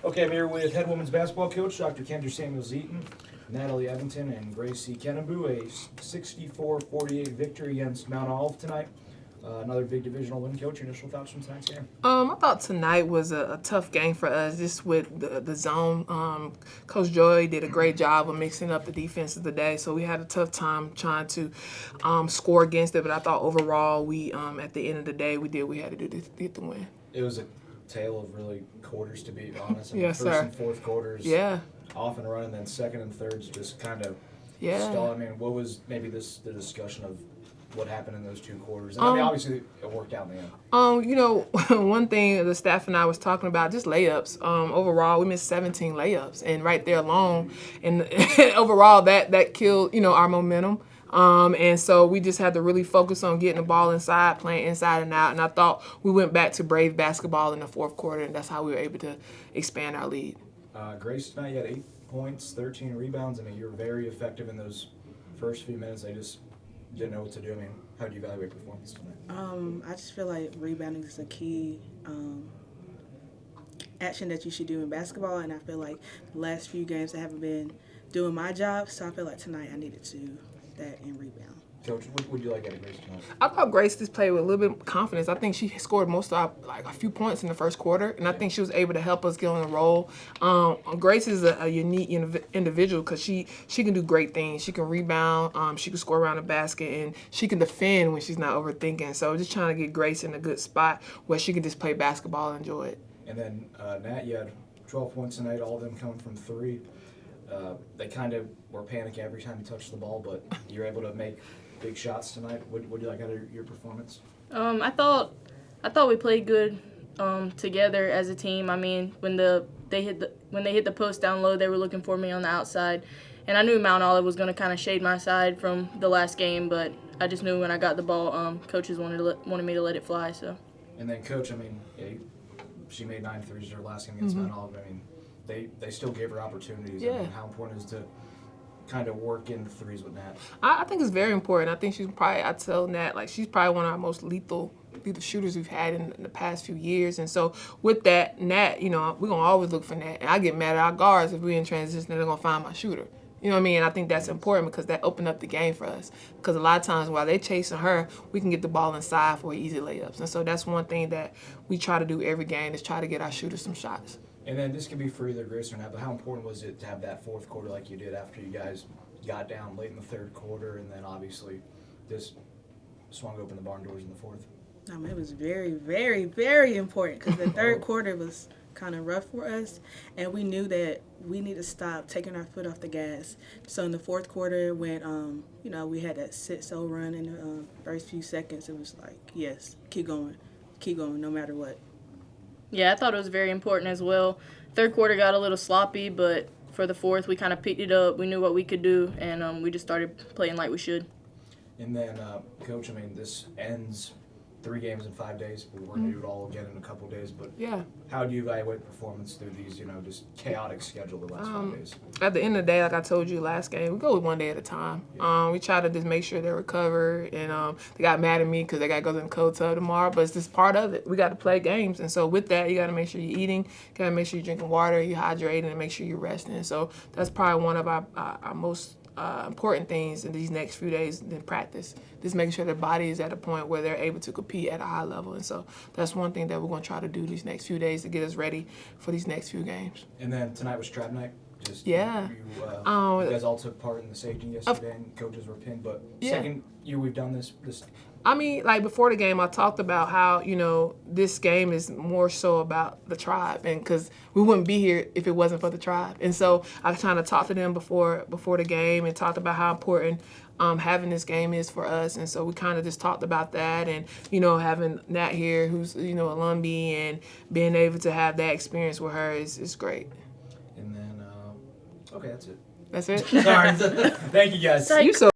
Okay, I'm here with head women's basketball coach, Dr. Kendra Samuels-Eaton, Natalie Evington, and Gracie Kenenbu. A 64-48 victory against Mount Olive tonight. Another big divisional win, coach. Your initial thoughts from tonight's game? I thought tonight was a tough game for us, just with the zone. Coach Joy did a great job of mixing up the defense of the day, so we had a tough time trying to score against it. But I thought overall, we at the end of the day, we did what we had to do to get the win. It was a tale of really quarters, to be honest. Yes, first sir. and fourth quarters, off and running, then second and thirds just kind of stalled. I mean, what was maybe the discussion of what happened in those two quarters? And I mean, obviously it worked out in the end. One thing the staff and I was talking about, just layups. Overall, we missed 17 layups, and right there alone, and overall that killed our momentum. And so we just had to really focus on getting the ball inside, playing inside and out. And I thought we went back to brave basketball in the fourth quarter, and that's how we were able to expand our lead. Grace, tonight you had 8 points, 13 rebounds. I mean, you were very effective in those first few minutes. They just didn't know what to do. I mean, how do you evaluate performance tonight? I just feel like rebounding is a key action that you should do in basketball, and I feel like the last few games I haven't been doing my job, so I feel like tonight I needed to do that and rebound. Coach, what would you like out of Grace tonight? I thought Grace just played with a little bit of confidence. I think she scored most of a few points in the first quarter, and I think she was able to help us get on the roll. Grace is a unique individual because she can do great things. She can rebound, she can score around the basket, and she can defend when she's not overthinking. So just trying to get Grace in a good spot where she can just play basketball and enjoy it. And then Nat, you had 12 points tonight, all of them coming from 3. They kind of were panicking every time you touched the ball, but you're able to make big shots tonight. What do you like out of your performance? I thought we played good together as a team. I mean, when they hit the post down low, they were looking for me on the outside, and I knew Mount Olive was going to kind of shade my side from the last game, but I just knew when I got the ball, coaches wanted me to let it fly. So. And then, Coach, I mean, she made 9 threes her last game against Mount Olive. I mean, they still gave her opportunities. Yeah. I mean, how important is to kind of work in the threes with Nat? I think it's very important. I think I tell Nat, she's probably one of our most lethal shooters we've had in the past few years. And so with that, Nat, we're going to always look for Nat. And I get mad at our guards if we're in transition and they're going to find my shooter. You know what I mean? And I think that's important because that opened up the game for us. Because a lot of times while they're chasing her, we can get the ball inside for easy layups. And so that's one thing that we try to do every game is try to get our shooters some shots. And then this could be for either Grace or Nat, but how important was it to have that fourth quarter like you did after you guys got down late in the third quarter, and then obviously this swung open the barn doors in the fourth? It was very, very, very important because the third quarter was kind of rough for us, and we knew that we need to stop taking our foot off the gas. So in the fourth quarter, when we had that 6-0 run in the first few seconds, it was like, yes, keep going, no matter what. Yeah, I thought it was very important as well. Third quarter got a little sloppy, but for the fourth, we kind of picked it up. We knew what we could do, and we just started playing like we should. And then, Coach, I mean, this ends 3 games in 5 days. We're going to do it all again in a couple days. But how do you evaluate performance through these, just chaotic schedule the last 5 days? At the end of the day, like I told you last game, we go with one day at a time. Yeah. We try to just make sure they recover. And they got mad at me because they got to go to the cold tub tomorrow. But it's just part of it. We got to play games. And so with that, you got to make sure you're eating. You got to make sure you're drinking water, you're hydrating, and make sure you're resting. So that's probably one of our most important things in these next few days in practice. Just making sure their body is at a point where they're able to compete at a high level. And so that's one thing that we're going to try to do these next few days to get us ready for these next few games. And then tonight was trap night. You guys all took part in the safety yesterday, and coaches were pinned. But second year we've done this. I mean, before the game, I talked about how, this game is more so about the tribe, and because we wouldn't be here if it wasn't for the tribe. And so I was trying to talk to them before the game and talked about how important having this game is for us. And so we kind of just talked about that, and, having Nat here, who's, a alumni, and being able to have that experience with her is great. And then, okay, that's it. That's it? Sorry. Thank you, guys. You so